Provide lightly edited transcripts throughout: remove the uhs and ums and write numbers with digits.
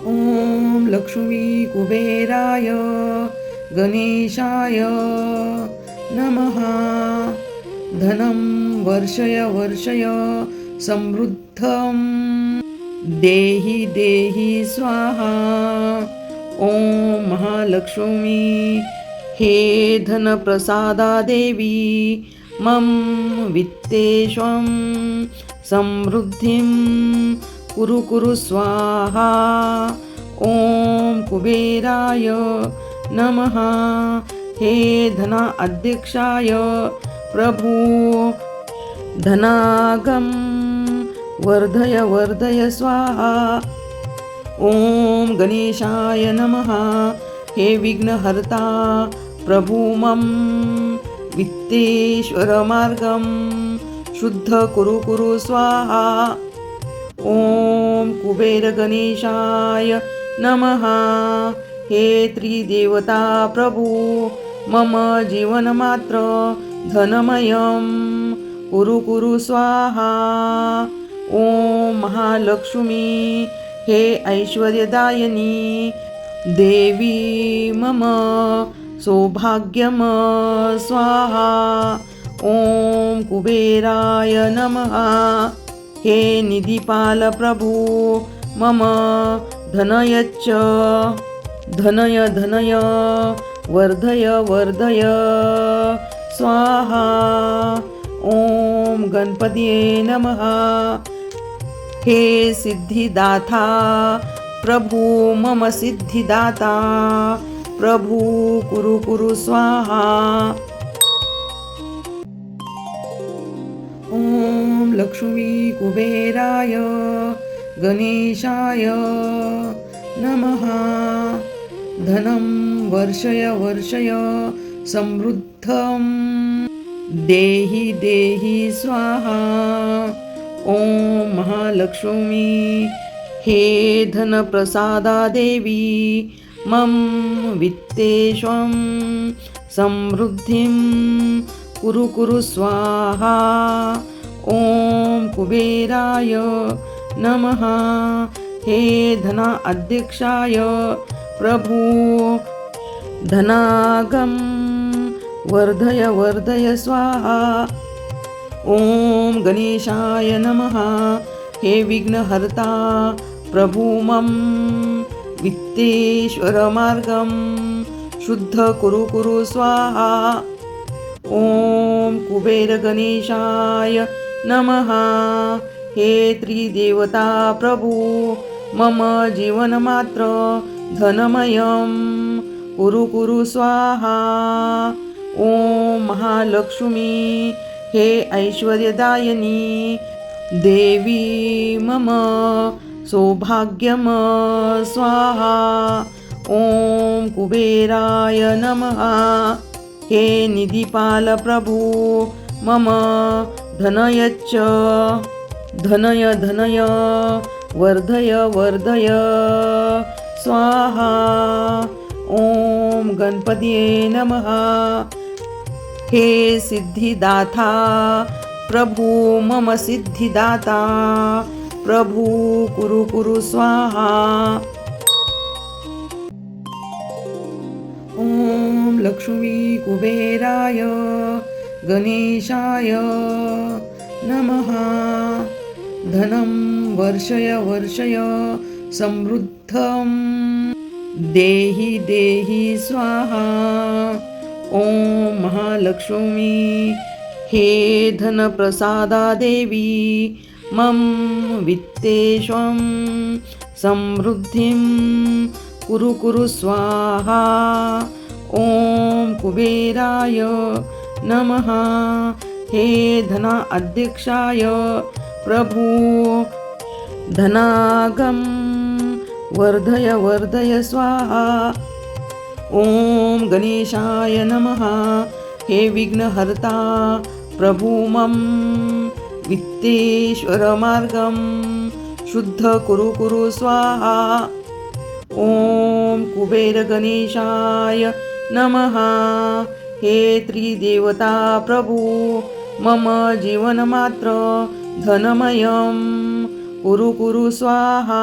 ॐ लक्ष्मी कुबेराय गणेशाय नमः। धनं वर्षय वर्षय समृद्धं देहि देहि स्वाहा। ॐ महालक्ष्मी हे धनप्रसादा देवी मम वित्तेष्वं समृद्धिं कुरु कुरु स्वाहा। ॐ कुबेराय नमः। हे धना अध्यक्षाय प्रभु धनागम वर्धय वर्धय स्वाहा। ॐ गणेशाय नमः। हे विघ्नहर्ता प्रभु मम वित्तेश्वर मार्गं शुद्ध कुरु कुरु स्वाहा। ॐ कुबेर गणेशाय नमः। हे त्रिदेवता प्रभु मम जीवनमात्र धनमयं कुरु कुरु स्वाहा। ॐ महालक्ष्मी हे ऐश्वर्यदायिनी देवी मम सौभाग्यम स्वाहा। ॐ कुबेराय नमः। हे निधिपाल प्रभु मम धनयच्च धनय धनय वर्धय वर्धय स्वाहा। ॐ गणपतये नमः। हे सिद्धिदाता प्रभु मम सिद्धिदाता प्रभु कुरु कुरु स्वाहा। ॐ लक्ष्मी कुबेराय गणेशाय नमः। धनं वर्षय वर्षय समृद्धं देहि देहि स्वाहा। ॐ महालक्ष्मी हे धनप्रसादा देवी मम वित्तेष्वं समृद्धिं कुरु कुरु स्वाहा। ॐ कुबेराय नमः। हे धना अध्यक्षाय प्रभु धनागम वर्धय वर्धय स्वाहा। ॐ गणेशाय नमः। हे विघ्नहर्ता प्रभु मम वित्तेश्वर मार्गं शुद्ध कुरु कुरु स्वाहा। ॐ कुबेर गणेशाय नमः। हे त्रिदेवता प्रभु मम जीवनमात्र धनमयं कुरु कुरु स्वाहा। ॐ महालक्ष्मी हे ऐश्वर्यदायिनी देवी मम सौभाग्यम स्वाहा। ॐ कुबेराय नमः। हे निधिपाल प्रभु मम धनयच्च धनय धनय वर्धय वर्धय स्वाहा। ॐ गणपतये नमः। हे सिद्धिदाता प्रभु मम सिद्धिदाता प्रभु कुरु कुरु स्वाहा। ॐ लक्ष्मी कुबेराय गणेशाय नमः। धनं वर्षय वर्षय समृद्धं देहि देहि स्वाहा। ॐ महालक्ष्मी हे धनप्रसादा देवी मम वित्तेष्वं समृद्धिं कुरु कुरु स्वाहा। ॐ कुबेराय नमः। हे धना अध्यक्षाय प्रभु धनागम वर्धय वर्धय स्वाहा। ॐ गणेशाय नमः। हे विघ्नहर्ता प्रभु मम वित्तेश्वर मार्गं शुद्ध कुरु कुरु स्वाहा। ॐ कुबेर गणेशाय नमः। हे त्रिदेवता प्रभु मम जीवनमात्र धनमयं कुरु कुरु स्वाहा।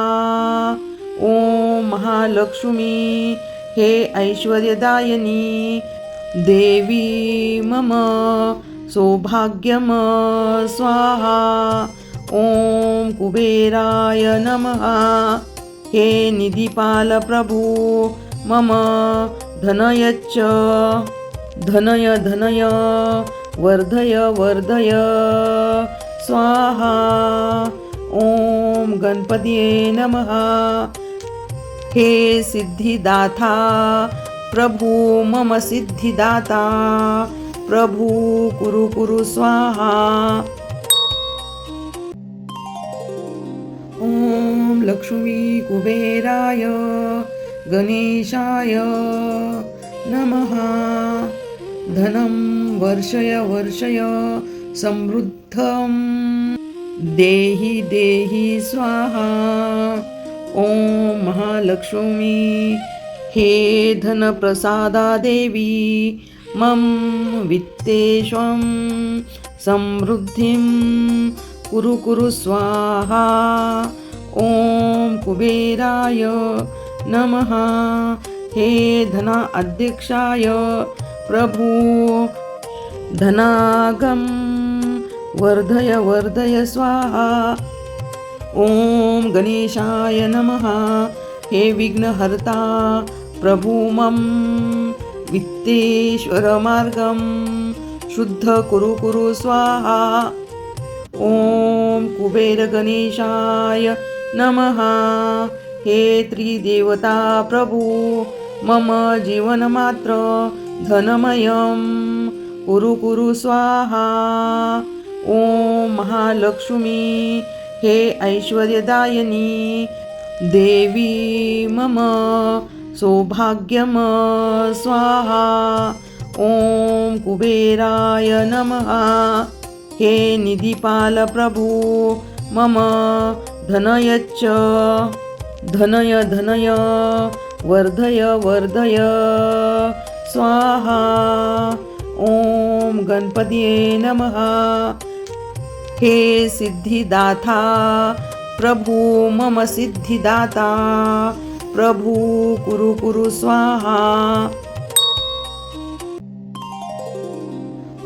ॐ महालक्ष्मी हे ऐश्वर्यदायिनी देवी मम सौभाग्यम स्वाहा। ॐ कुबेराय नमः हे निधिपाल प्रभु मम धनयच्च धनय धनय वर्धय वर्धय स्वाहा। ॐ गणपतये नमः हे सिद्धिदाता प्रभु मम सिद्धिदाता प्रभु कुरु कुरु स्वाहा। ॐ लक्ष्मी कुबेराय गणेशाय नमः धनं वर्षय वर्षय समृद्धं देहि देहि स्वाहा। ॐ महालक्ष्मी हे धनप्रसादा देवी मम वित्तेष्वं समृद्धिं कुरु कुरु स्वाहा। ॐ कुबेराय नमः हे धना अध्यक्षाय प्रभु धनागम वर्धय वर्धय स्वाहा। ॐ गणेशाय नमः हे विघ्नहर्ता प्रभु मम वित्तेश्वर मार्गं शुद्ध कुरु कुरु स्वाहा। ॐ कुबेर गणेशाय नमः हे त्रिदेवता प्रभु मम जीवनमात्र धनमयं कुरु कुरु स्वाहा। ॐ महालक्ष्मी हे ऐश्वर्यदायिनी देवी मम सौभाग्यम स्वाहा। ॐ कुबेराय नमः हे निधिपाल प्रभु मम धनयच्च धनय धनय वर्धय वर्धय स्वाहा। ॐ गणपतये नमः हे सिद्धिदाता प्रभु मम सिद्धिदाता प्रभु कुरु कुरु स्वाहा।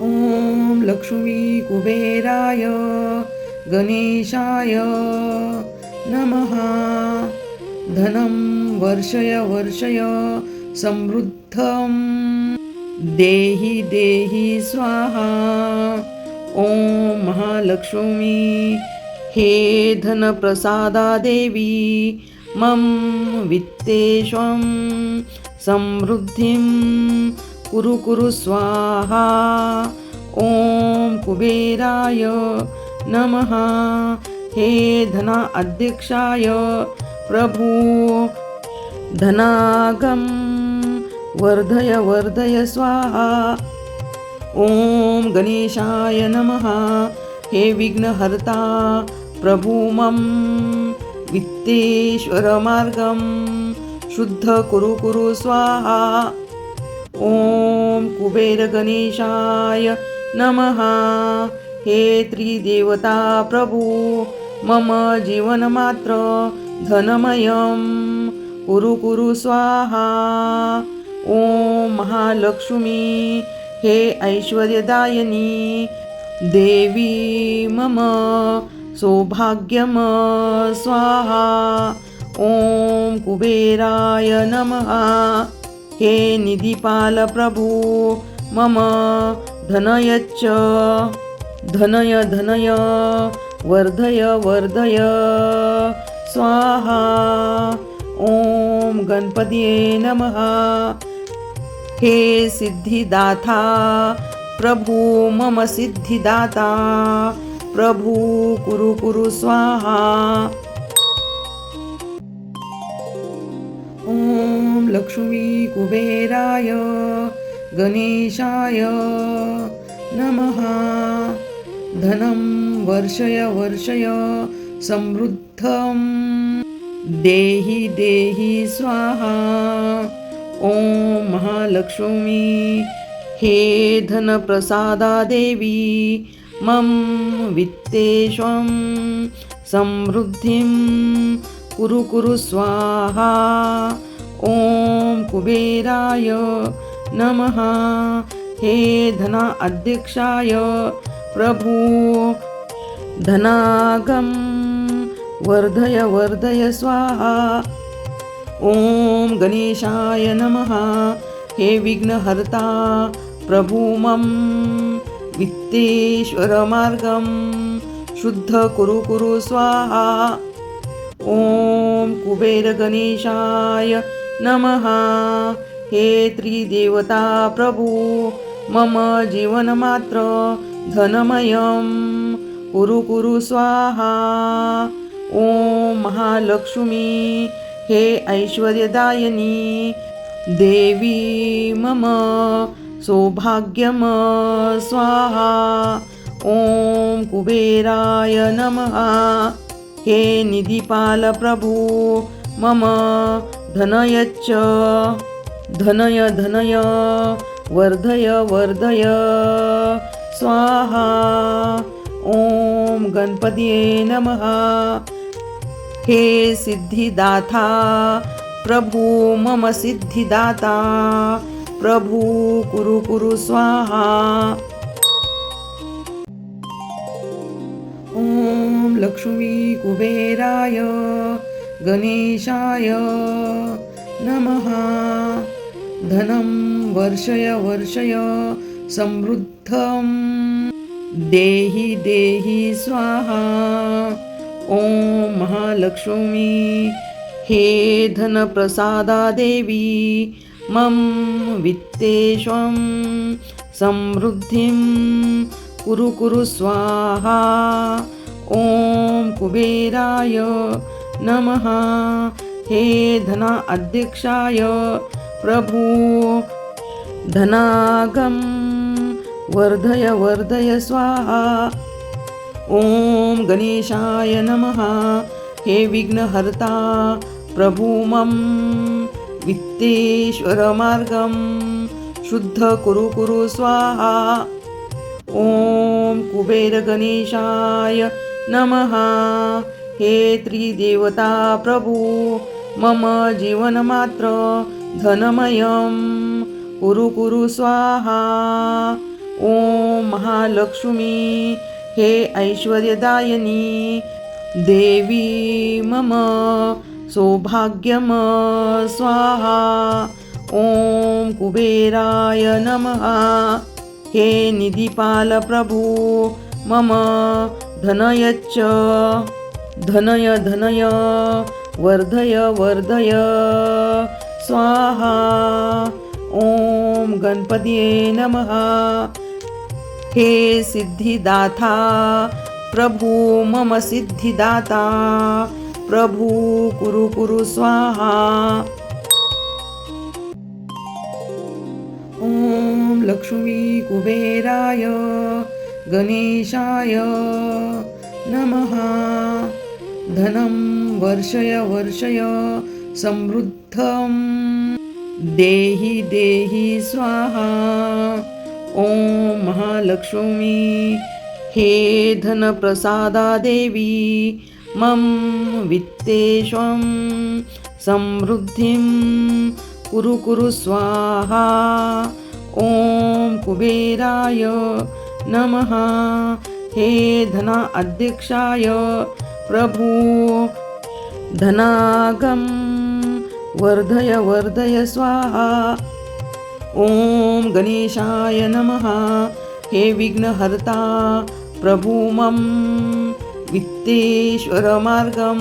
ॐ लक्ष्मी कुबेराय गणेशाय नमः धनं वर्षय वर्षय समृद्धं देहि देहि स्वाहा। ॐ महालक्ष्मी हे धनप्रसादा देवी मम वित्तेष्वं समृद्धिं कुरु कुरु स्वाहा। ॐ कुबेराय नमः हे धना अध्यक्षाय प्रभु धनागम वर्धय वर्धय स्वाहा। ॐ गणेशाय नमः हे विघ्नहर्ता प्रभु मम वित्तेश्वर मार्गं शुद्ध कुरु कुरु स्वाहा। ॐ कुबेर गणेशाय नमः हे त्रिदेवता प्रभु मम जीवनमात्र धनमयं कुरु कुरु स्वाहा। ॐ महालक्ष्मी हे ऐश्वर्यदायिनी देवी मम सौभाग्यम स्वाहा। ॐ कुबेराय नमः हे निधिपाल प्रभु मम धनयच्च धनय धनय वर्धय वर्धय स्वाहा। ॐ गणपतये नमः हे सिद्धिदाता प्रभु मम सिद्धिदाता प्रभु कुरु कुरु स्वाहा। ॐ लक्ष्मी कुबेराय गणेशाय नमः धनं वर्षय वर्षय समृद्धं देहि देहि स्वाहा। ॐ महालक्ष्मी हे धनप्रसादा देवी मम वित्तेष्वं समृद्धिं कुरु कुरु स्वाहा। ओम कुबेराय नमः। हे धना अध्यक्षाय प्रभु धनागम वर्धय वर्धय स्वाहा। ओम गणेशाय नमः। हे विघ्नहर्ता प्रभु मम वित्तेश्वर मार्गम शुद्ध कुरु कुरु स्वाहा। ओम कुबेर गणेशाय नमः। हे त्रिदेवता प्रभु मम जीवनमात्र धनमयं कुरु कुरु स्वाहा। ओम महालक्ष्मी हे ऐश्वर्यदायिनी देवी मम सौभाग्यम स्वाहा। ओम कुबेराय नमः। हे निधिपाल प्रभु मम धनयच्च धनय धनय वर्धय वर्धय स्वाहा। ओम गणपतये नमः। हे सिद्धिदाता प्रभु मम सिद्धिदाता प्रभु कुरु कुरु स्वाहा। ओम लक्ष्मी कुबेराय गणेशाय नमः। धनं वर्षय वर्षय समृद्धं देहि देहि स्वाहा। ओम महालक्ष्मी हे धनप्रसादा देवी मम वित्तेष्वं समृद्धिं कुरु कुरु स्वाहा। ओम कुबेराय नमः। हे धना अध्यक्षाय प्रभु धनागम वर्धय वर्धय स्वाहा। ओम गणेशाय नमः। हे विघ्नहर्ता प्रभु मम वित्तेश्वर मार्गम शुद्ध कुरु कुरु स्वाहा। ओम कुबेर गणेशाय नमः। हे त्रिदेवता प्रभु मम जीवनमात्र धनमयं कुरु कुरु स्वाहा। ओम महालक्ष्मी हे ऐश्वर्यदायिनी देवी मम सौभाग्यम स्वाहा। ओम कुबेराय नमः। हे निधिपाल प्रभु मम धनयच्च धनय धनय वर्धय वर्धय स्वाहा। ओम गणपतये नमः। हे सिद्धिदाता प्रभु मम सिद्धिदाता प्रभु कुरु कुरु स्वाहा। ओम लक्ष्मी कुबेराय गणेशाय नमः। धनं वर्षय वर्षय समृद्धं देहि देहि स्वाहा। ओम महालक्ष्मी हे धनप्रसादा देवी मम वित्तेष्वं समृद्धिं कुरु कुरु स्वाहा। ओम कुबेराय नमः। हे धना अध्यक्षाय प्रभु धनागम वर्धय वर्धय स्वाहा। ओम गणेशाय नमः। हे विघ्नहर्ता प्रभु मम वित्तेश्वर मार्गम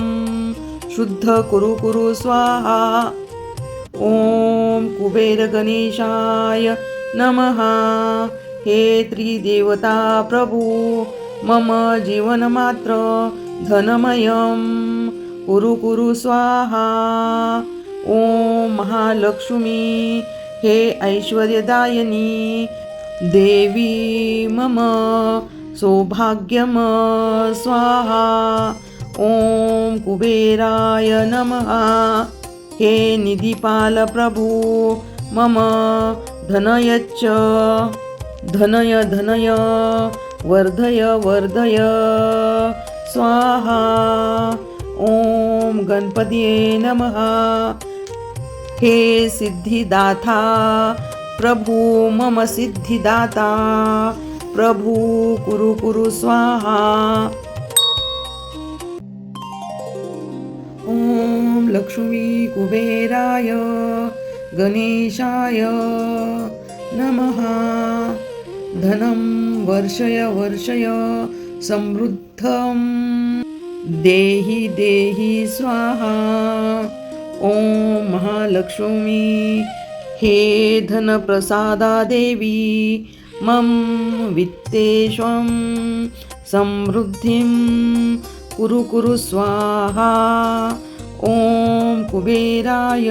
शुद्ध कुरु कुरु स्वाहा। ओम कुबेर गणेशाय नमः। हे त्रिदेवता प्रभु मम जीवनमात्र धनमयं कुरु कुरु स्वाहा। ओम महालक्ष्मी हे ऐश्वर्यदायिनी देवी मम सौभाग्यम स्वाहा। ओम कुबेराय नमः। हे निधिपाल प्रभु मम धनयच्च धनय धनय वर्धय वर्धय स्वाहा। ॐ गणपतये नमः। हे सिद्धिदाता प्रभु मम सिद्धिदाता, प्रभु कुरु कुरु स्वाहा। ॐ लक्ष्मी कुबेराय गणेशाय नमः। धनं वर्षय वर्षय समृद्धं देहि देहि स्वाहा। ॐ महालक्ष्मी हे धनप्रसादा देवी मम वित्तेष्वं समृद्धिं कुरु कुरु स्वाहा। ॐ कुबेराय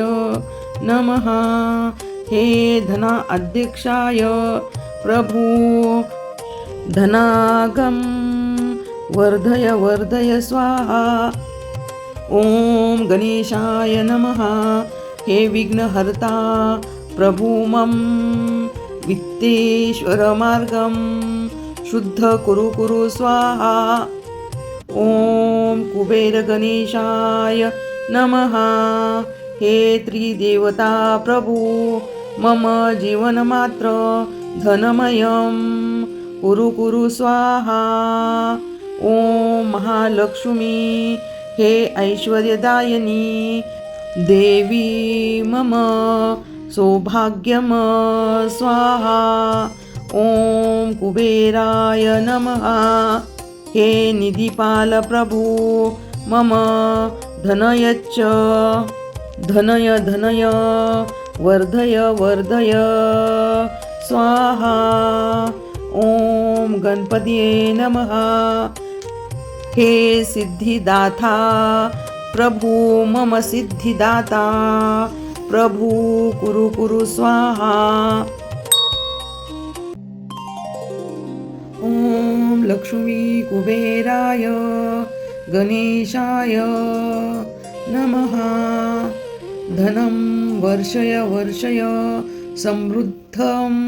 नमः। हे धना अध्यक्षाय प्रभु धनागम वर्धय वर्धय स्वाहा। ॐ गणेशाय नमः। हे विघ्नहर्ता प्रभु मम वित्तेश्वर मार्गं शुद्ध कुरु कुरु स्वाहा। ॐ कुबेर गणेशाय नमः। हे त्रिदेवता प्रभु मम जीवनमात्र धनमयं कुरु कुरु स्वाहा। ॐ महालक्ष्मी हे ऐश्वर्यदायिनी देवी मम सौभाग्यम स्वाहा। ॐ कुबेराय नमः। हे निधिपाल प्रभु मम धनयच्च धनय धनय वर्धय वर्धय स्वाहा। ॐ गणपतये नमः। हे सिद्धिदाता प्रभु मम सिद्धिदाता, प्रभु कुरु कुरु स्वाहा। ॐ लक्ष्मी कुबेराय गणेशाय नमः। धनं वर्षय वर्षय समृद्धं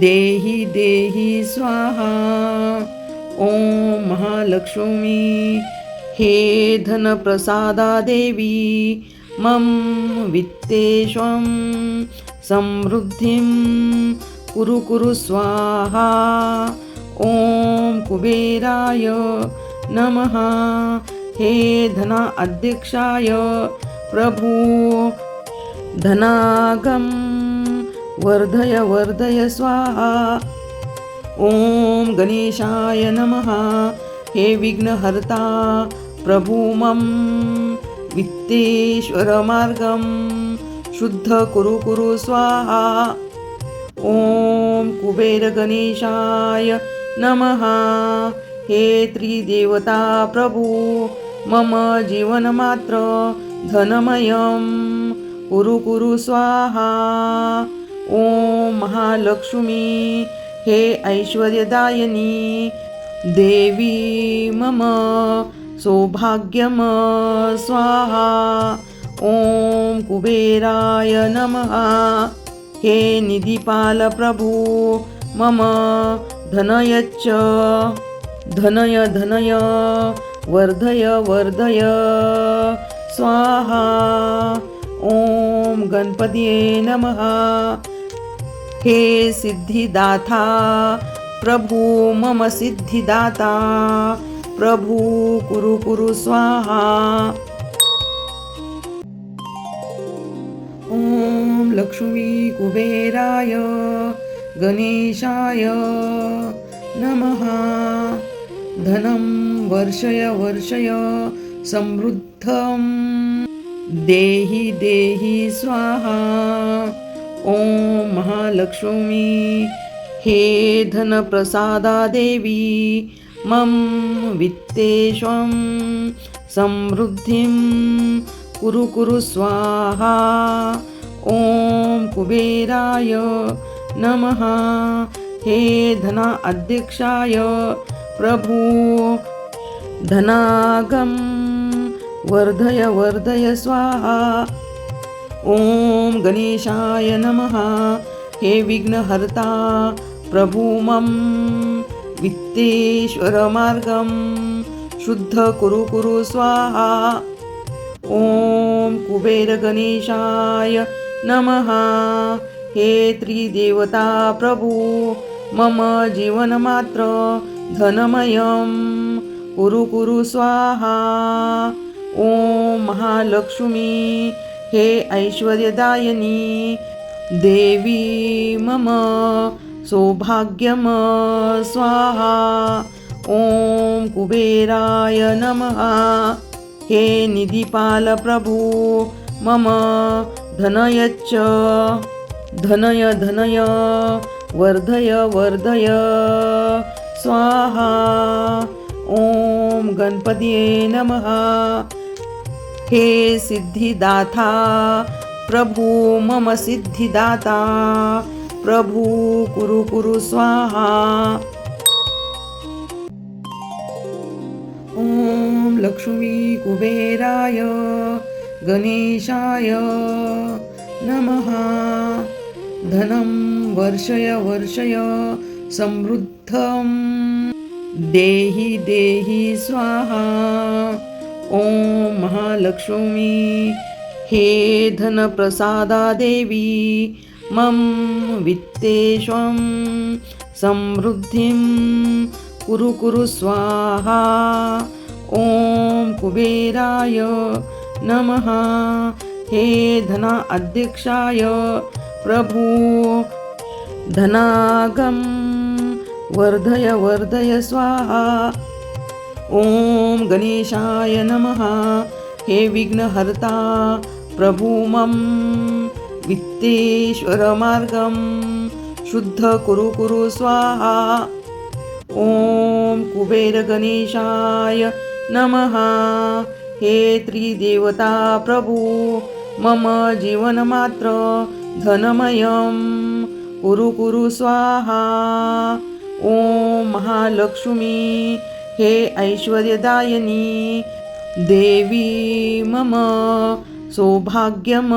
देहि देहि स्वाहा। ॐ महालक्ष्मी हे धनप्रसादा देवी मम वित्तेष्वं समृद्धिं कुरु कुरु स्वाहा। ॐ कुबेराय नमः। हे धना अध्यक्षाय प्रभु धनागम वर्धय वर्धय स्वाहा। ॐ गणेशाय नमः। हे विघ्नहर्ता प्रभु मम वित्तेश्वर मार्गं शुद्ध कुरु कुरु स्वाहा। ॐ कुबेर गणेशाय नमः। हे त्रिदेवता प्रभु मम जीवनमात्र धनमयं कुरु कुरु स्वाहा। ॐ महालक्ष्मी हे ऐश्वर्यदायिनी देवी मम सौभाग्यम स्वाहा। ॐ कुबेराय नमः। हे निधिपाल प्रभु मम धनयच्च धनय धनय वर्धय वर्धय स्वाहा। ॐ गणपतये नमः। हे सिद्धिदाता प्रभु मम सिद्धिदाता, प्रभु कुरु कुरु स्वाहा। ॐ लक्ष्मी कुबेराय गणेशाय नमः। धनं वर्षय वर्षय समृद्धं देहि देहि स्वाहा। ॐ महालक्ष्मी हे धनप्रसादा देवी मम वित्तेष्वं समृद्धिं कुरु कुरु स्वाहा। ॐ कुबेराय नमः। हे धना अध्यक्षाय प्रभु धनागम वर्धय वर्धय स्वाहा। ॐ गणेशाय नमः। हे विघ्नहर्ता प्रभु मम वित्तेश्वर मार्गं शुद्ध कुरु कुरु स्वाहा. ओम कुबेर गणेशाय नमः. हे त्रिदेवता प्रभू मम जीवनमात्र धनमयं कुरु कुरु स्वाहा. ओम महालक्ष्मी हे ऐश्वर्यदायिनी देवी मम सौभाग्यम स्वाहा. ओम कुबेराय नमः. हे निधिपाल प्रभू मम धनयच्च धनय धनय वर्धय वर्धय स्वाहा. ओम गणपतीये नमः. हे सिद्धिदाता प्रभू मम सिद्धिदाता प्रभू कुरु कुरु स्वाहा. ओम लक्ष्मी कुबेराय गणेशाय नमः. धनं वर्षय वर्षय समृद्धं देहि देहि स्वाहा. ओम महालक्ष्मी हे धनप्रसादा देवी मम वित्तेष्वं समृद्धिं कुरु कुरु स्वाहा. ओम कुबेराय नमः. हे धना अध्यक्षाय प्रभू धनागम वर्धय वर्धय स्वाहा. ओम गणेशाय नमः. हे विघ्नहर्ता प्रभू मम वित्तेश्वर मार्गम शुद्ध कुरु कुरु स्वाहा. ओम कुबेर गणेशाय नमः. हे त्रिदेवता प्रभू मम जीवनमात्र धनमयं कुरु कुरु स्वाहा. ओम महालक्ष्मी हे ऐश्वर्यदायिनी देवी मम सौभाग्यम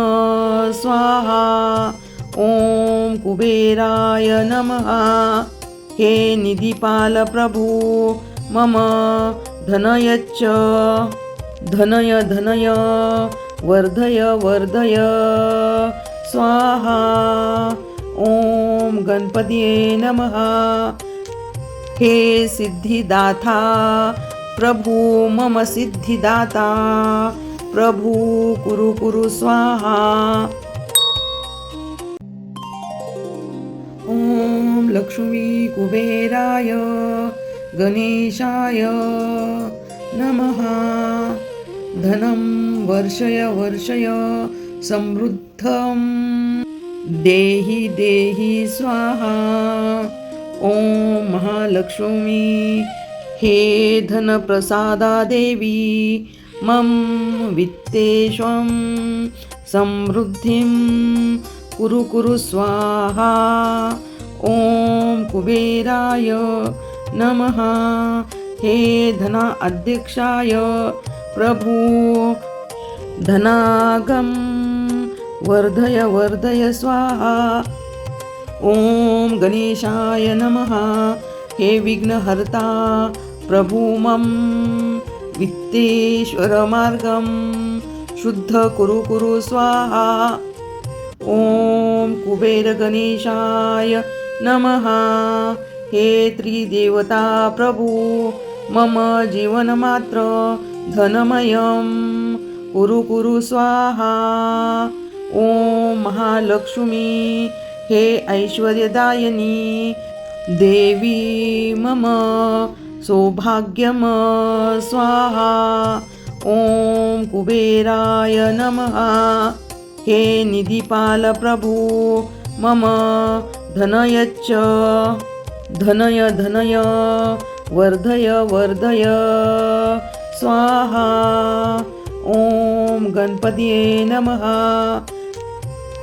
स्वाहा. ओम कुबेराय नमः. हे निधिपाल प्रभू मम धनयच्च धनय धनय वर्धय वर्धय स्वाहा. ओम गणपतीये नमः. हे सिद्धिदाता प्रभू मम सिद्धिदाता प्रभू कुरु कुरु स्वाहा. ओम लक्ष्मी कुबेराय गणेशाय नमः. धनं वर्षय वर्षय समृद्धं देहि देहि स्वाहा. ओम महालक्ष्मी हे धनप्रसादा देवी मम वित्तेष्वं समृद्धिं कुरु कुरु स्वाहा. ओम कुबेराय नमः. हे धना अध्यक्षाय प्रभू धनागम वर्धय वर्धय स्वाहा. ओम गणेशाय नमः. हे विघ्नहर्ता प्रभू मम वित्तेश्वर मार्गम शुद्ध कुरु कुरु स्वाहा. ओम कुबेर गणेशाय नमः. हे त्रिदेवता प्रभू मम जीवनमात्र धनमयं कुरु कुरु स्वाहा. ओम महालक्ष्मी हे ऐश्वर्यदायिनी देवी मम सौभाग्यम स्वाहा. ओम कुबेराय नमः. हे निधिपाल प्रभू मम धनयच्च धनय धनय वर्धय वर्धय स्वाहा. ओम गणपतीये नमः.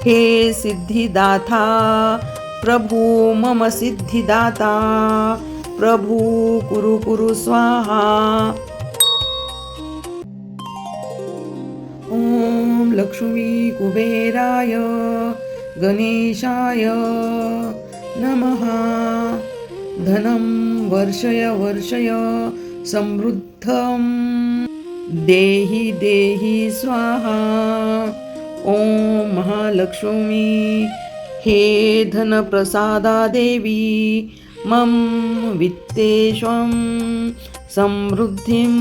हे सिद्धिदाता प्रभू मम सिद्धिदाता प्रभू कुरु कुरु स्वाहा. ओम लक्ष्मी कुबेराय गणेशाय नमः. धनं वर्षय वर्षय समृद्धं देहि देहि स्वाहा। ॐ महालक्ष्मी हे धनप्रसादा देवी मम वित्तेष्वं समृद्धिं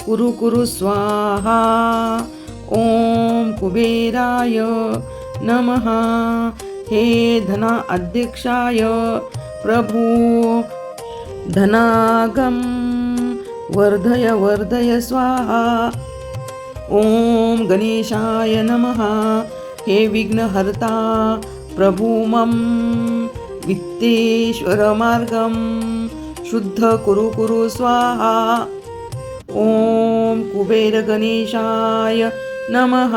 कुरु कुरु स्वाहा। ॐ कुबेराय नमः हे धना अध्यक्षाय प्रभु धनागम वर्धय वर्धय स्वाहा। ॐ गणेशाय नमः हे विघ्नहर्ता प्रभु मम वित्तेश्वरमार्गं शुद्ध कुरु कुरु स्वाहा। ॐ कुबेरगणेशाय नमः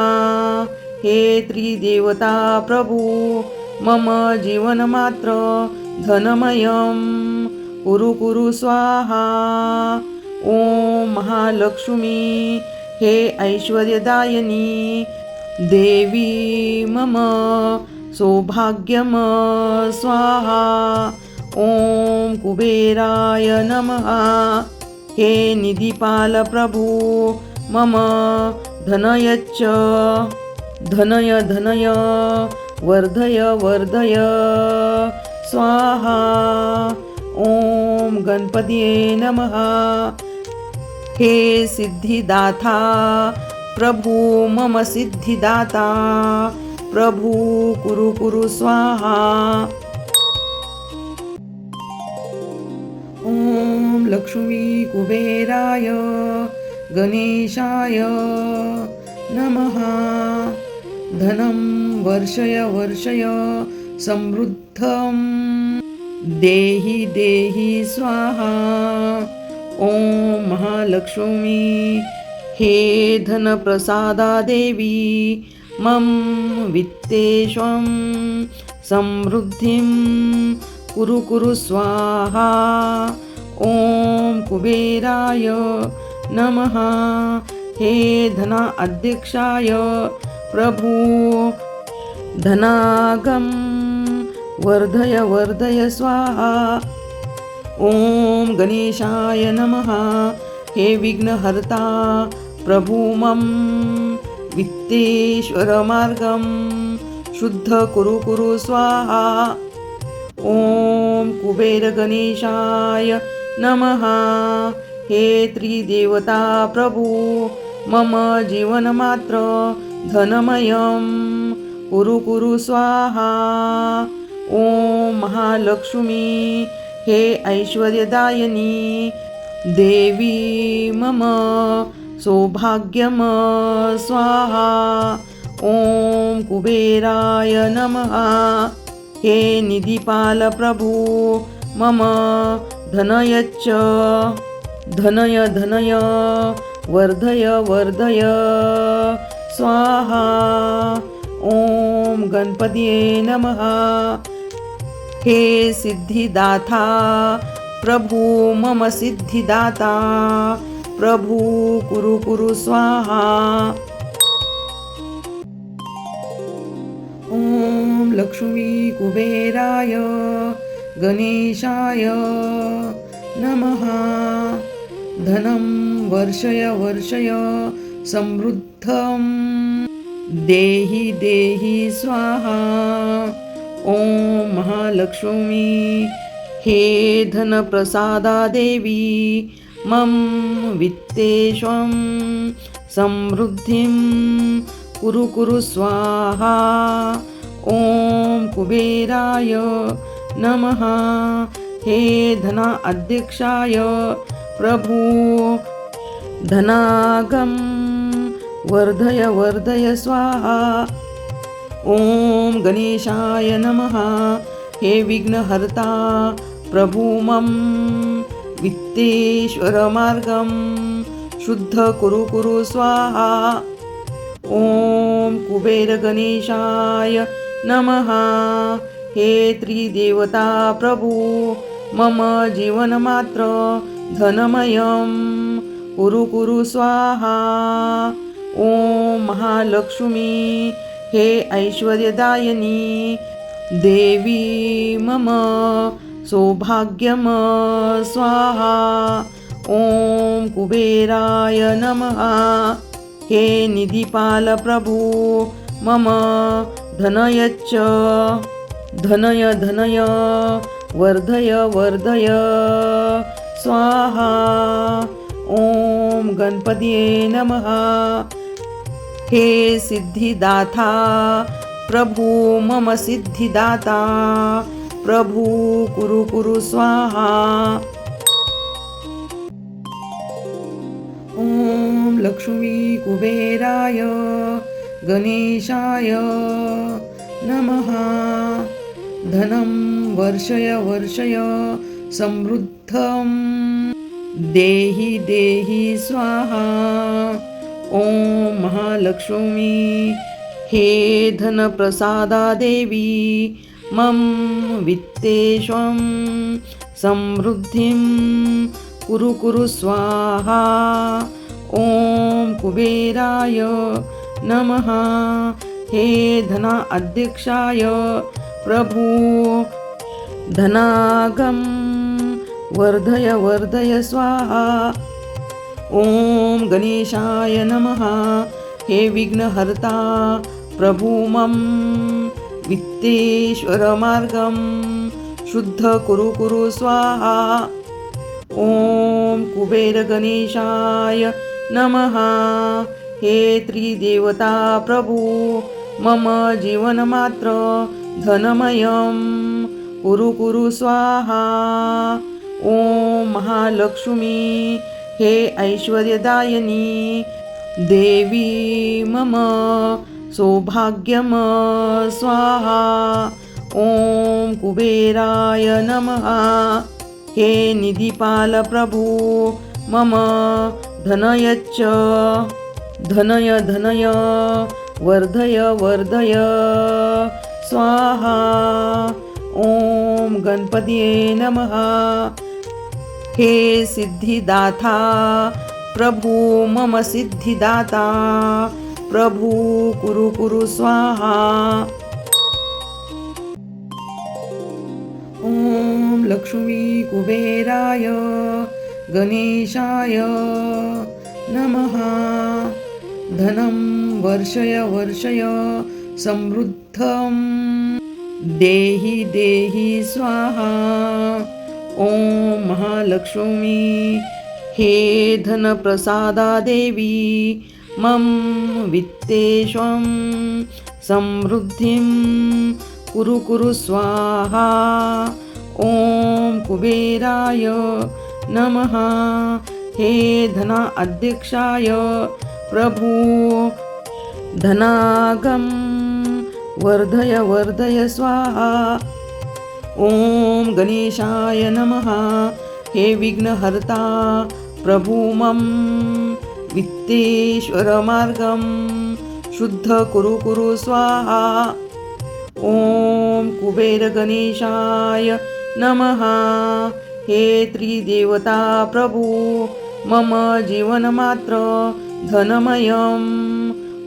हे त्रिदेवता प्रभु मम जीवनमात्र धनमयं कुरु कुरु स्वाहा। ॐ महालक्ष्मी हे ऐश्वर्यदायिनी देवी मम सौभाग्यम स्वाहा। ॐ कुबेराय नमः हे निधिपाल प्रभु मम धनयच्च धनय धनय वर्धय वर्धय स्वाहा। ॐ गणपतये नमः हे सिद्धिदाता प्रभु मम सिद्धिदाता प्रभु कुरु कुरु स्वाहा। ॐ लक्ष्मी कुबेराय गणेशाय नमः धनं वर्षय वर्षय समृद्धं देहि देहि स्वाहा। ॐ महालक्ष्मी हे धनप्रसादा देवी मम वित्तेष्वं समृद्धिं कुरु कुरु स्वाहा। ॐ कुबेराय नमः हे धना अध्यक्षाय प्रभु धनागम वर्धय वर्धय स्वाहा। ॐ गणेशाय नमः हे विघ्नहर्ता प्रभु मम वित्तेश्वरमार्गं शुद्ध कुरु कुरु स्वाहा। ॐ कुबेरगणेशाय नमः हे त्रिदेवता प्रभु मम जीवनमात्र धनमयं कुरु कुरु स्वाहा। ॐ महालक्ष्मी हे ऐश्वर्यदायिनी देवी मम सौभाग्यम स्वाहा। ॐ कुबेराय नमः हे निधिपाल प्रभु मम धनयच्च धनय धनय वर्धय वर्धय स्वाहा। ॐ गणपतये नमः हे सिद्धिदाता प्रभु मम सिद्धिदाता प्रभु कुरु कुरु स्वाहा। ॐ लक्ष्मी कुबेराय गणेशाय नमः धनं वर्षय वर्षय समृद्धं देहि देहि स्वाहा। ॐ महालक्ष्मी हे धनप्रसादा देवी मम वित्तेष्वं समृद्धिं कुरु कुरु स्वाहा। ॐ कुबेराय नमः हे धना अध्यक्षाय प्रभु धनागम वर्धय वर्धय स्वाहा। ॐ गणेशाय नमः हे विघ्नहर्ता प्रभु मम वित्तेश्वरमार्गं शुद्ध कुरु कुरु स्वाहा। ॐ कुबेरगणेशाय नमः हे त्रिदेवता प्रभु मम जीवनमात्र धनमयं कुरु कुरु स्वाहा। ॐ महालक्ष्मी हे ऐश्वर्यदायिनी देवी मम सौभाग्यम स्वाहा। ॐ कुबेराय नमः। हे निधिपाल प्रभु मम धनयच्च, धनय धनय वर्धय वर्धय स्वाहा। ॐ गणपतये नमः। हे सिद्धिदाता प्रभु मम सिद्धिदाता, प्रभु कुरु कुरु स्वाहा। ॐ लक्ष्मी कुबेराय गणेशाय नमः। धनं वर्षय वर्षय समृद्धं देहि देहि स्वाहा। ॐ महालक्ष्मी हे धनप्रसादा देवी मम वित्तेष्वं समृद्धिं कुरु कुरु स्वाहा। ॐ कुबेराय नमः। हे धना अध्यक्षाय प्रभु धनागम वर्धय वर्धय स्वाहा। ॐ गणेशाय नमः। हे विघ्नहर्ता प्रभु मम वित्तेश्वर मार्गं शुद्ध कुरु कुरु स्वाहा। ॐ कुबेर गणेशाय नमः। हे त्रिदेवता प्रभु मम जीवनमात्र धनमयं कुरु कुरु स्वाहा। ॐ महालक्ष्मी हे ऐश्वर्यदायिनी देवी मम सौभाग्यम स्वाहा। ॐ कुबेराय नमः। हे निधिपाल प्रभु मम धनयच्च, धनय धनय वर्धय वर्धय स्वाहा। ॐ गणपतये नमः। हे सिद्धिदाता प्रभु मम सिद्धिदाता, प्रभु कुरु कुरु स्वाहा। ॐ लक्ष्मी कुबेराय गणेशाय नमः। धनं वर्षय वर्षय समृद्धं देहि देहि स्वाहा। ॐ महालक्ष्मी हे धनप्रसादा देवी मम वित्तेष्वं समृद्धिं कुरु कुरु स्वाहा। ॐ कुबेराय नमः। हे धना अध्यक्षाय प्रभु धनागम वर्धय वर्धय स्वाहा। ॐ गणेशाय नमः। हे विघ्नहर्ता प्रभु मम वित्तेश्वर मार्गं शुद्ध कुरु कुरु स्वाहा। ॐ कुबेर गणेशाय नमः। हे त्रिदेवता प्रभु मम जीवनमात्र धनमयं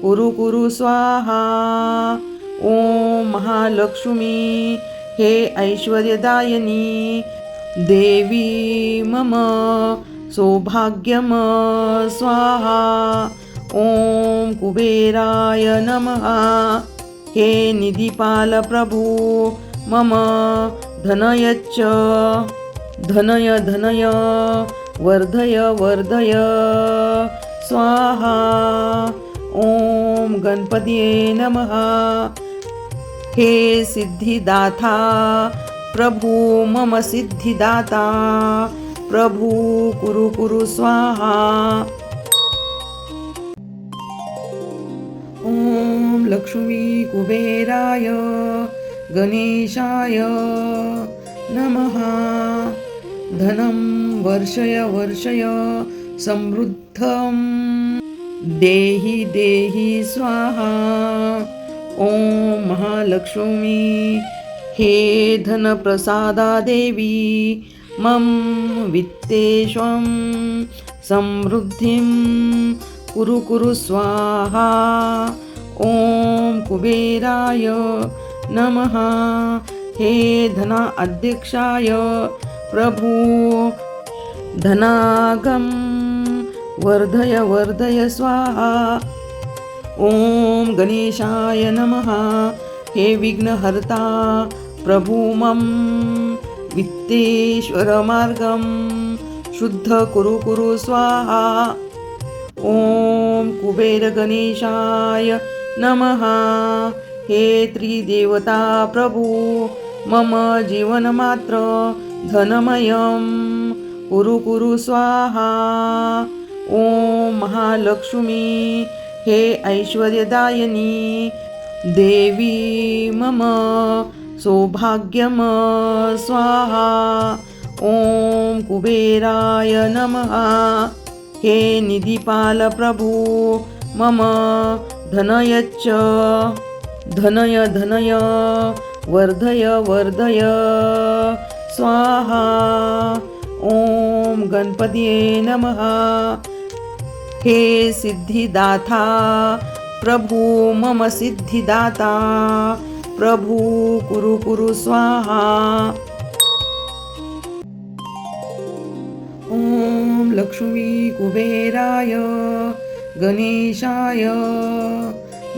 कुरु कुरु स्वाहा। ॐ महालक्ष्मी हे ऐश्वर्यदायिनी देवी मम सौभाग्यम स्वाहा। ॐ कुबेराय नमः। हे निधिपाल प्रभु मम धनयच्च, धनय धनय वर्धय वर्धय स्वाहा। ॐ गणपतये नमः। हे सिद्धिदाता प्रभु मम सिद्धिदाता, प्रभु कुरु कुरु स्वाहा। ॐ लक्ष्मी कुबेराय गणेशाय नमः। धनं वर्षय वर्षय समृद्धं देहि देहि स्वाहा। ॐ महालक्ष्मी हे धनप्रसादा देवी मम वित्तेष्वं समृद्धिं कुरु कुरु स्वाहा। ॐ कुबेराय नमः। हे धना अध्यक्षाय प्रभु धनागं वर्धय वर्धय स्वाहा। ॐ गणेशाय नमः। हे विघ्नहर्ता प्रभु मम वित्तेश्वरमार्गं शुद्ध कुरु स्वाहा। ॐ कुबेरगणेशाय नमः। हे त्रिदेवता प्रभु मम जीवनमात्र धनमयं कुरु स्वाहा। ॐ महालक्ष्मी हे ऐश्वर्यदायिनी देवी मम सौभाग्यम स्वाहा। ॐ कुबेराय नमः। हे निधिपाल प्रभु मम धनयच्च धनय धनय वर्धय वर्धय स्वाहा। ॐ गणपतये नमः। हे सिद्धिदाता प्रभु मम सिद्धिदाता प्रभु कुरु स्वाहा। ॐ लक्ष्मी कुबेराय गणेशाय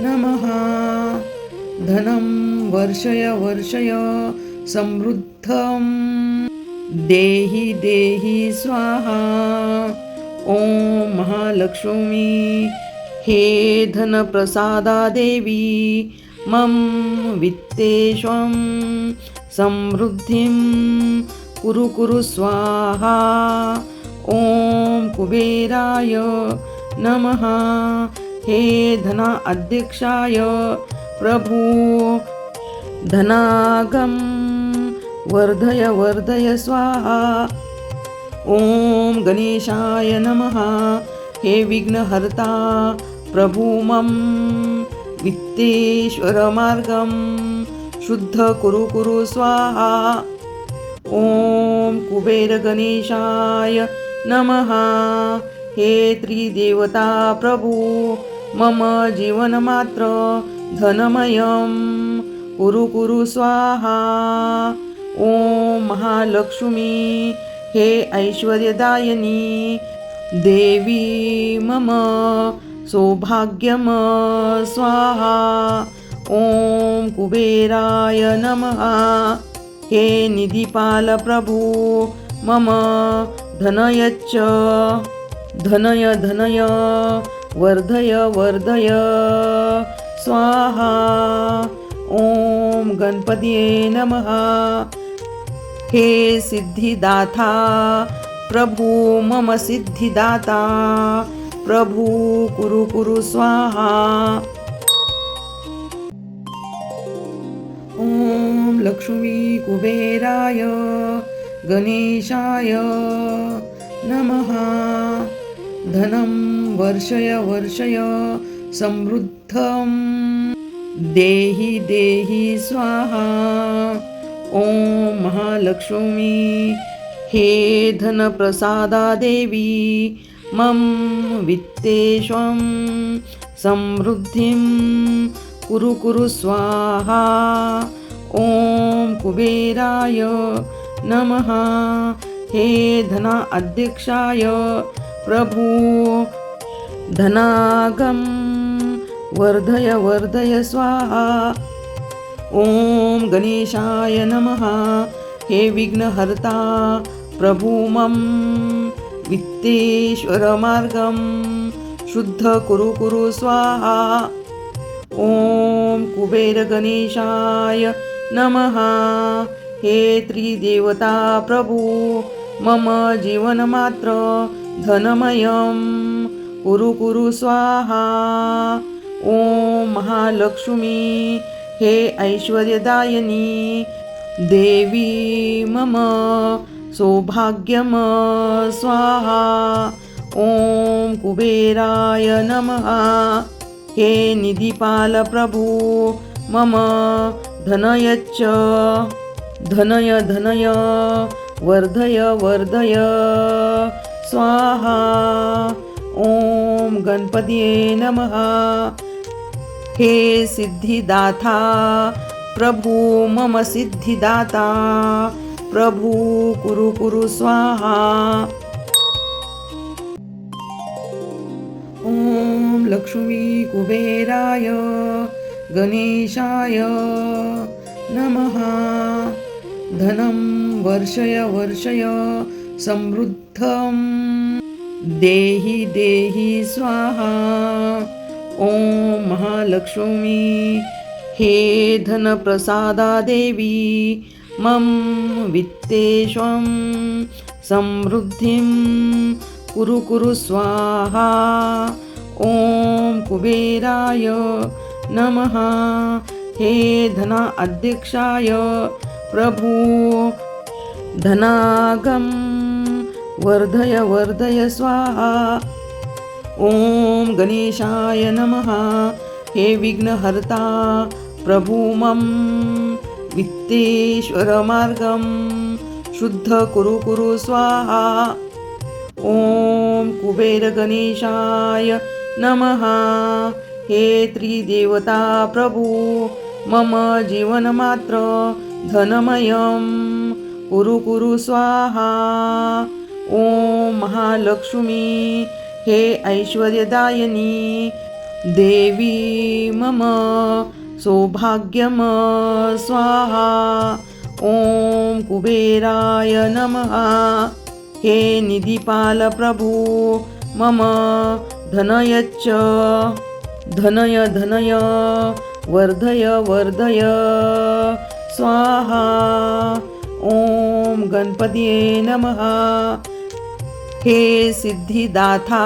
नमः। धनं वर्षय वर्षय समृद्धं देहि देहि स्वाहा। ॐ महालक्ष्मी हे धनप्रसादा देवी मम वित्तेष्वं समृद्धिं कुरु स्वाहा। ॐ कुबेराय नमः। हे धना अध्यक्षाय प्रभु धनागं वर्धय वर्धय स्वाहा। ॐ गणेशाय नमः। हे विघ्नहर्ता प्रभु मम वित्तेश्वरमार्गं शुद्ध कुरु स्वाहा। ॐ कुबेरगणेशाय नमः। हे त्रिदेवता प्रभु मम जीवनमात्र धनमयं कुरु स्वाहा। ॐ महालक्ष्मी हे ऐश्वर्यदायिनी देवी मम सौभाग्यम स्वाहा। ॐ कुबेराय नमः। हे निधिपाल प्रभु मम धनयच्च धनय धनय वर्धय वर्धय स्वाहा। ॐ गणपतये नमः। हे सिद्धिदाता प्रभु मम सिद्धिदाता प्रभु कुरु स्वाहा। ॐ लक्ष्मी कुबेराय गणेशाय नमः। धनं वर्षय वर्षय समृद्धं देहि देहि स्वाहा। ॐ महालक्ष्मी हे धनप्रसादा देवी मम वित्तेष्वं समृद्धिं कुरु स्वाहा। ॐ कुबेराय नमः। हे धना अध्यक्षाय प्रभु धनागं वर्धय वर्धय स्वाहा। ॐ गणेशाय नमः। हे विघ्नहर्ता प्रभु मम वित्तेश्वरमार्गं शुद्ध कुरु स्वाहा। ॐ कुबेरगणेशाय नमः। हे त्रिदेवता प्रभु मम जीवनमात्र धनमयं कुरु स्वाहा। ॐ महालक्ष्मी हे ऐश्वर्यदायिनी देवी मम सौभाग्यम स्वाहा। ॐ कुबेराय नमः। हे निधिपाल प्रभु मम धनयच्च धनय धनय वर्धय वर्धय स्वाहा। ॐ गणपतये नमः। हे सिद्धिदाता प्रभु मम सिद्धिदाता प्रभु कुरु स्वाहा। ॐ लक्ष्मी कुबेराय गणेशाय नमः। धनं वर्षय वर्षय समृद्धं देहि देहि स्वाहा। ॐ महालक्ष्मी हे धनप्रसादा देवी मम वित्तेष्वं समृद्धिं कुरु कुरु स्वाहा। ॐ कुबेराय नमः। हे धना अध्यक्षाय प्रभु धनागम वर्धय वर्धय स्वाहा। ॐ गणेशाय नमः। हे विघ्नहर्ता प्रभु मम वित्तेश्वरमार्गं शुद्ध कुरु कुरु स्वाहा। ॐ कुबेरगणेशाय नमः। हे त्रिदेवता प्रभु मम जीवनमात्र धनमयं कुरु कुरु स्वाहा। ॐ महालक्ष्मी हे ऐश्वर्यदायिनी देवी मम सौभाग्यम स्वाहा। ॐ कुबेराय नमः। हे निधिपाल प्रभु मम धनयच्च धनय धनय वर्धय वर्धय स्वाहा। ॐ गणपतये नमः। हे सिद्धिदाता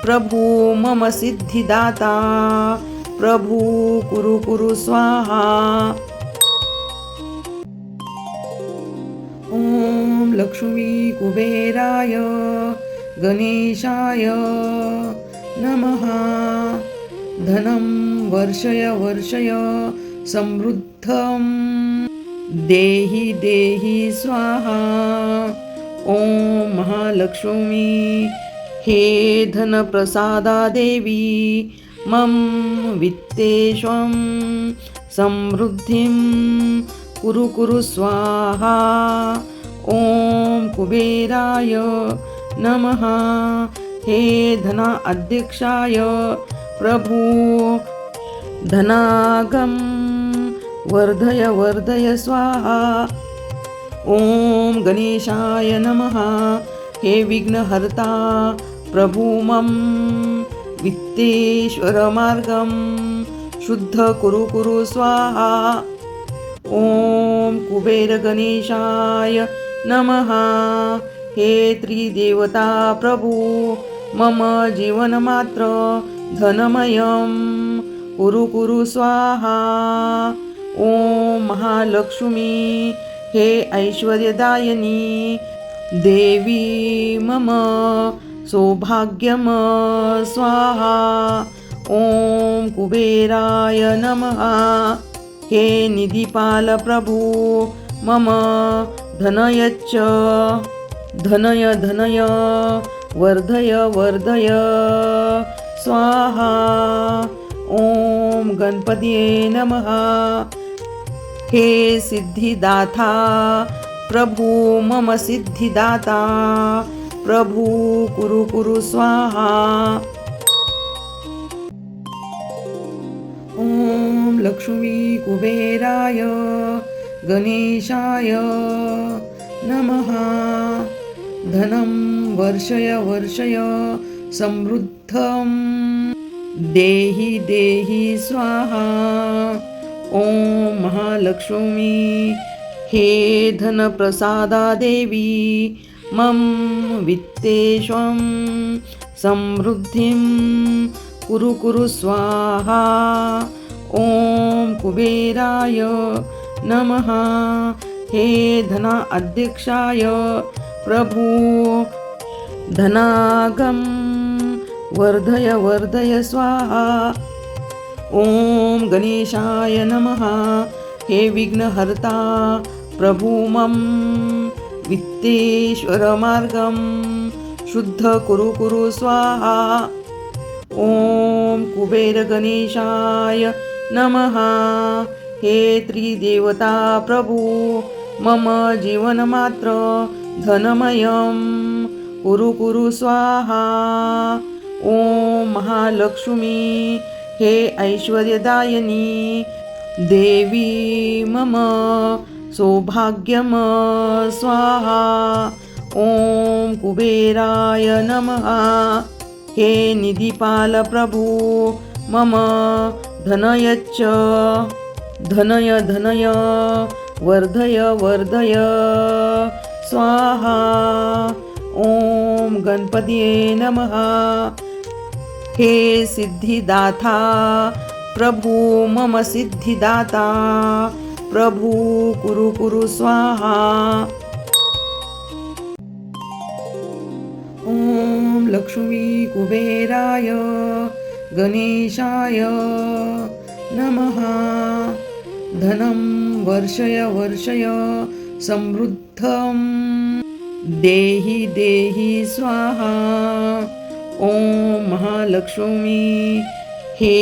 प्रभु मम सिद्धिदाता प्रभु कुरु कुरु स्वाहा। ॐ लक्ष्मी कुबेराय गणेशाय नमः। धनं वर्षय वर्षय समृद्धं देहि देहि स्वाहा। ॐ महालक्ष्मी हे धनप्रसादा देवी मम वित्तेष्वं समृद्धिं कुरु कुरु स्वाहा। ॐ कुबेराय नमः। हे धना अध्यक्षाय प्रभु धनागम वर्धय वर्धय स्वाहा। ॐ गणेशाय नमः। हे विघ्नहर्ता प्रभु मम वित्तेश्वरमार्गं शुद्ध कुरु कुरु स्वाहा। ॐ कुबेरगणेशाय नमः। हे त्रिदेवता प्रभु मम जीवनमात्र धनमयं कुरु कुरु स्वाहा। ॐ महालक्ष्मी हे ऐश्वर्यदायिनी देवी मम सौभाग्यम स्वाहा। ॐ कुबेराय नमः। हे निधिपाल प्रभु मम धनयच्च धनय धनय वर्धय वर्धय स्वाहा। ॐ गणपतये नमः। हे सिद्धिदाता प्रभु मम सिद्धिदाता प्रभु कुरु कुरु स्वाहा। ॐ लक्ष्मी कुबेराय गणेशाय नमः। धनं वर्षय वर्षय समृद्धं देहि देहि स्वाहा। ॐ महालक्ष्मी हे धनप्रसादा देवी मम वित्तेष्वं समृद्धिं कुरु कुरु स्वाहा। ॐ कुबेराय नमः। हे धना अध्यक्षाय प्रभु धनागम वर्धय वर्धय स्वाहा। ॐ गणेशाय नमः। हे विघ्नहर्ता प्रभु मम वित्तेश्वरमार्गं शुद्ध कुरु कुरु स्वाहा। ॐ कुबेरगणेशाय नमः। हे त्रिदेवता प्रभु मम जीवनमात्र धनमयं कुरु कुरु स्वाहा। ॐ महालक्ष्मी हे ऐश्वर्यदायिनी देवी मम सौभाग्यम स्वाहा। ॐ कुबेराय नमः हे निधिपाल प्रभु मम धनयच्च धनय धनय वर्धय वर्धय स्वाहा। ॐ गणपतये नमः हे सिद्धिदाता प्रभु मम सिद्धिदाता प्रभु कुरु कुरु स्वाहा। ॐ लक्ष्मी कुबेराय गणेशाय नमः धनं वर्षय वर्षय समृद्धं देहि देहि स्वाहा। ॐ महालक्ष्मी हे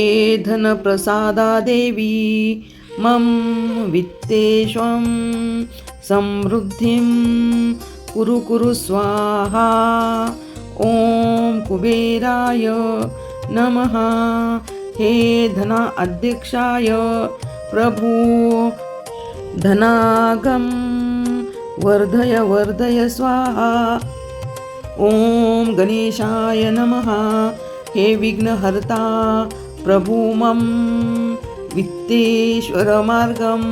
धनप्रसादा देवी मम वित्तेष्वं समृद्धिं कुरु कुरु स्वाहा। ॐ कुबेराय नमः हे धना अध्यक्षाय प्रभु धनागम वर्धय वर्धय स्वाहा। ॐ गणेशाय नमः हे विघ्नहर्ता प्रभु मम वित्तेश्वरमार्गं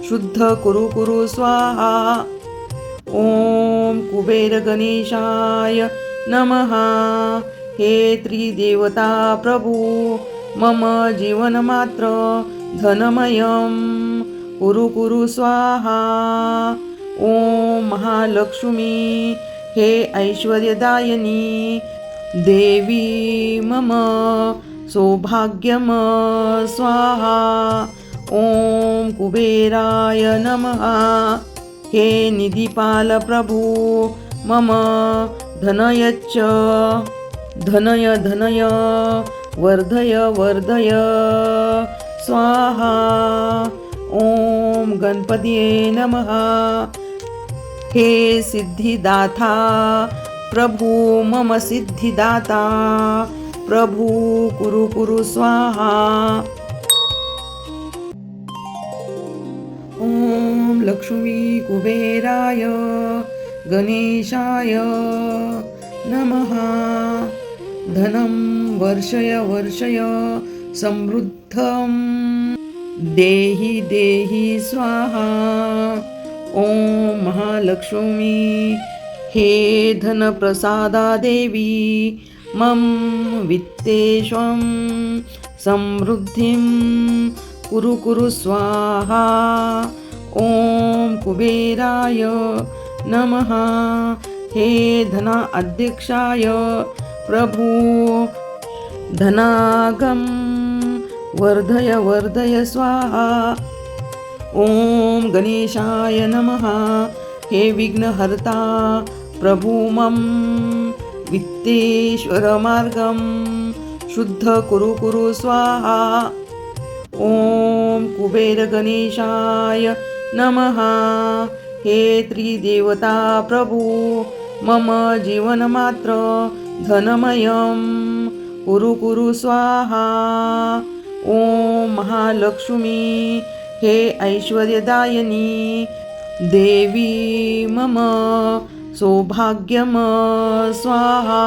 शुद्ध कुरु कुरु स्वाहा। ॐ कुबेरगणेशाय नमः हे त्रिदेवता प्रभु मम जीवनमात्र धनमयं कुरु कुरु स्वाहा। ॐ महालक्ष्मी हे ऐश्वर्यदायिनी देवी मम सौभाग्यम स्वाहा। ॐ कुबेराय नमः हे निधिपाल प्रभु मम धनयच्च धनय धनय वर्धय वर्धय स्वाहा। ॐ गणपतये नमः हे सिद्धिदाता प्रभु मम सिद्धिदाता प्रभु कुरु कुरु स्वाहा। ॐ लक्ष्मी कुबेराय गणेशाय नमः धनं वर्षय वर्षय समृद्धं देहि देहि स्वाहा। ॐ महालक्ष्मी हे धनप्रसादा देवी मम वित्तेष्वं समृद्धिं कुरु कुरु स्वाहा। ॐ कुबेराय नमः हे धना अध्यक्षाय प्रभु धनागम वर्धय वर्धय स्वाहा। ॐ गणेशाय नमः हे विघ्नहर्ता प्रभु मम वित्तेश्वरमार्गं शुद्ध कुरु कुरु स्वाहा। ॐ कुबेरगणेशाय नमः हे त्रिदेवता प्रभु मम जीवनमात्र धनमयं कुरु कुरु स्वाहा। ॐ महालक्ष्मी हे ऐश्वर्यदायिनी देवी मम सौभाग्यम स्वाहा।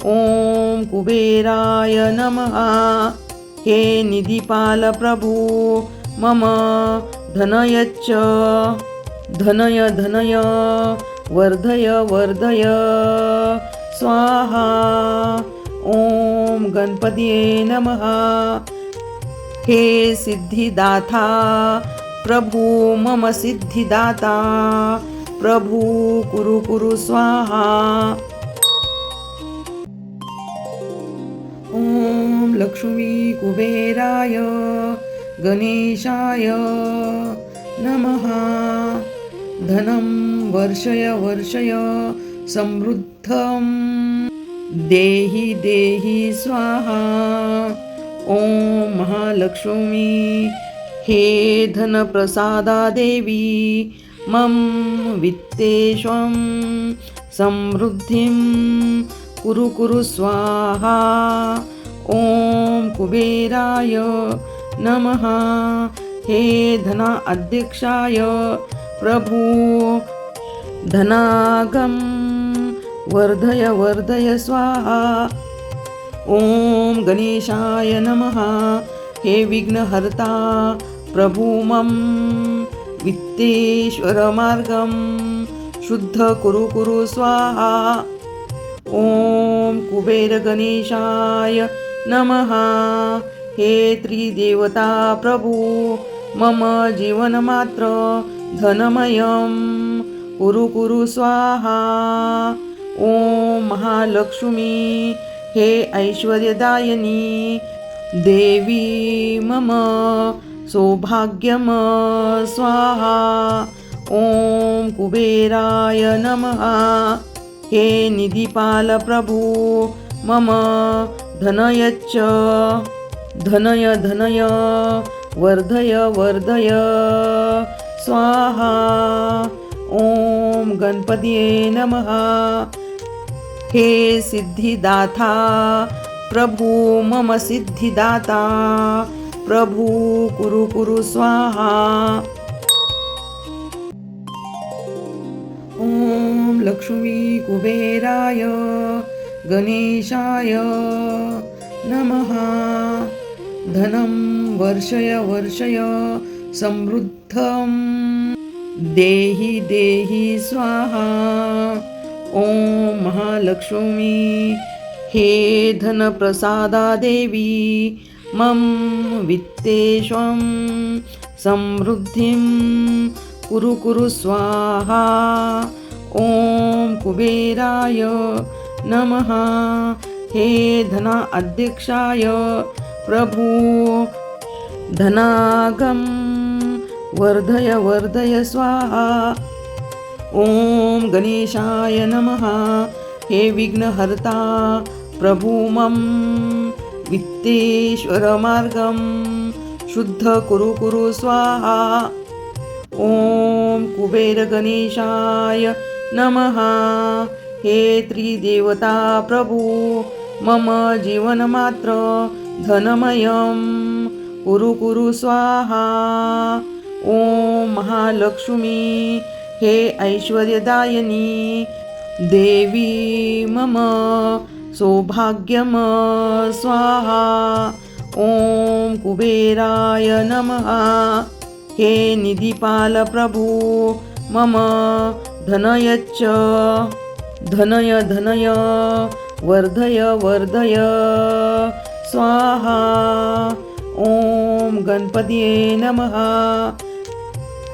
ॐ कुबेराय नमः हे निधिपाल प्रभु मम धनयच्च धनय धनय वर्धय वर्धय स्वाहा। ॐ गणपतये नमः हे सिद्धिदाता प्रभु मम सिद्धिदाता प्रभु कुरु कुरु स्वाहा। ॐ लक्ष्मी कुबेराय गणेशाय नमः धनं वर्षय वर्षय समृद्धं देहि देहि स्वाहा। ॐ महालक्ष्मी हे धनप्रसादा देवी मम वित्तेष्वं समृद्धिं कुरु कुरु स्वाहा. ओम कुबेराय नमः. हे धना अध्यक्षाय प्रभू धनागम वर्धय वर्धय स्वाहा. ओम गणेशाय नमः. हे विघ्नहर्ता प्रभू मम वित्तेश्वर मार्गम शुद्ध कुरु कुरु स्वाहा. ओम कुबेर गणेशाय नमः. हे त्रिदेवता प्रभू मम जीवनमात्र धनमयं कुरु कुरु स्वाहा. ओम महालक्ष्मी हे ऐश्वर्यदायिनी देवी मम सौभाग्यम स्वाहा. ओम कुबेराय नमः. हे निधिपाल प्रभू मम धनयच्च धनय धनय वर्धय वर्धय स्वाहा. ओम गणपतये नमः. हे सिद्धिदाता प्रभू मम सिद्धिदाता प्रभू कुरु कुरु स्वाहा. ओम लक्ष्मी कुबेराय गणेशाय नमः. धनं वर्षय वर्षय समृद्धं देहि देहि स्वाहा. ओम महालक्ष्मी हे धनप्रसादा देवी मम वित्तेष्वं समृद्धिं कुरु कुरु स्वाहा. ओम कुबेराय नमः. हे धना अध्यक्षाय प्रभू धनागम वर्धय वर्धय स्वाहा. ओम गणेशाय नमः. हे विघ्नहर्ता प्रभू मम वित्तेश्वर मार्गम शुद्ध कुरु कुरु स्वाहा. ओम कुबेर गणेशाय नमः. हे त्रिदेवता प्रभू मम जीवनमात्र धनमयं कुरु कुरु स्वाहा. ओम महालक्ष्मी हे ऐश्वर्यदायिनी देवी मम सौभाग्यम स्वाहा. ओम कुबेराय नमः. हे निधिपाल प्रभू मम धनयच्च धनय धनय वर्धय वर्धय स्वाहा. ओम गणपतये नमः.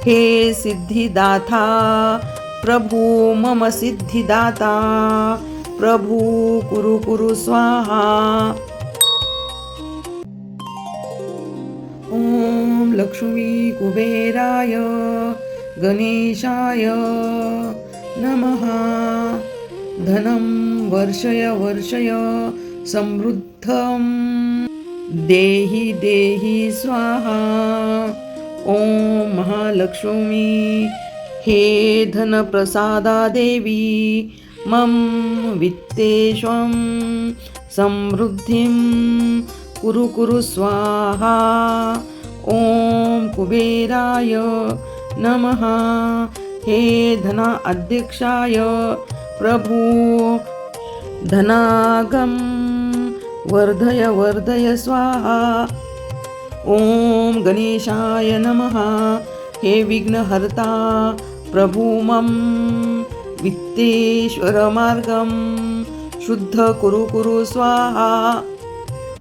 हे सिद्धिदाता प्रभू मम सिद्धिदाता प्रभू कुरु कुरु स्वाहा. ओम लक्ष्मी कुबेराय गणेशाय नमः. धनं वर्षय वर्षय समृद्धं देहि देहि स्वाहा. ओम महालक्ष्मी हे धनप्रसादा देवी मम वित्तेष्वं समृद्धिं कुरु कुरु स्वाहा. ओम कुबेराय नमः. हे धना अध्यक्षाय प्रभू धनागम वर्धय वर्धय स्वाहा. ओम गणेशाय नमः. हे विघ्नहर्ता प्रभू मम वित्तेश्वर मार्गम शुद्ध कुरु कुरु स्वाहा.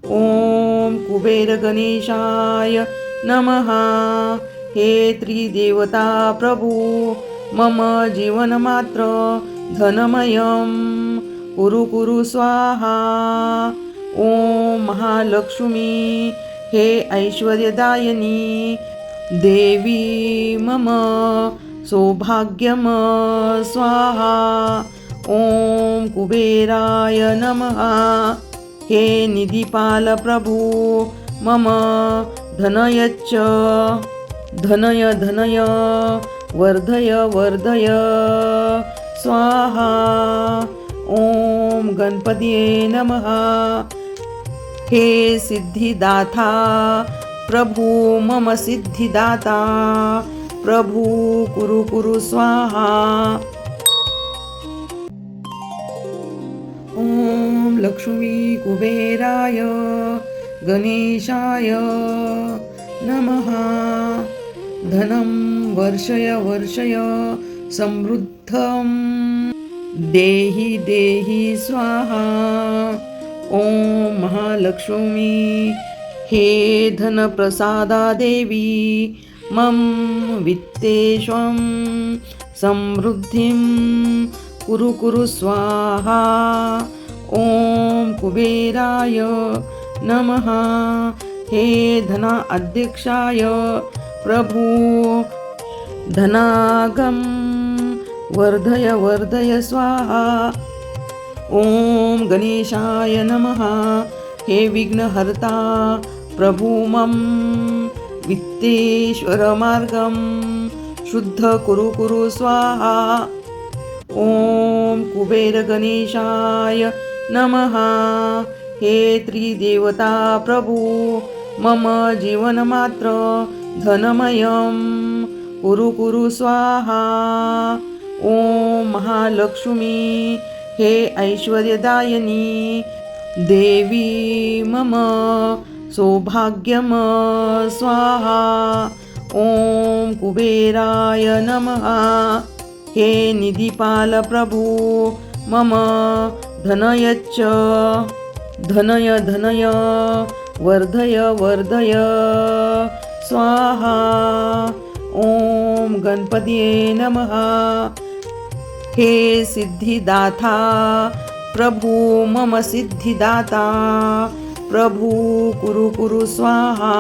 ओम कुबेर गणेशाय नमः. हे त्रिदेवता प्रभू मम जीवनमात्र धनमयं कुरु कुरु स्वाहा. ओम महालक्ष्मी हे ऐश्वर्यदायिनी देवी मम सौभाग्यम स्वाहा. ओम कुबेराय नमः. हे निधिपाल प्रभू मम धनयच्च धनय धनय वर्धय वर्धय स्वाहा. ओम ॐ गणपतये नमः। हे सिद्धिदाता प्रभु मम सिद्धिदाता, प्रभु कुरु कुरु स्वाहा। ॐ लक्ष्मी कुबेराय गणेशाय नमः। धनं वर्षय वर्षय समृद्धं देहि देहि स्वाहा। ॐ महालक्ष्मी हे धनप्रसादा देवी मम वित्तेष्वं समृद्धिं कुरु कुरु स्वाहा। ॐ कुबेराय नमः। हे धना अध्यक्षाय प्रभु धनागम वर्धय वर्धय स्वाहा। ॐ गणेशाय नमः। हे विघ्नहर्ता प्रभु मम वित्तेश्वरमार्गं शुद्ध कुरु कुरु स्वाहा। ॐ कुबेरगणेशाय नमः। हे त्रिदेवता प्रभु मम जीवनमात्र धनमयं कुरु कुरु स्वाहा। ॐ महालक्ष्मी हे ऐश्वर्यदायिनी देवी मम सौभाग्यम स्वाहा। ॐ कुबेराय नमः। हे निधिपाल प्रभु मम धनयच्च धनय धनय वर्धय वर्धय स्वाहा। ॐ गणपतये नमः। हे सिद्धिदाता प्रभु मम सिद्धिदाता, प्रभु कुरु कुरु स्वाहा।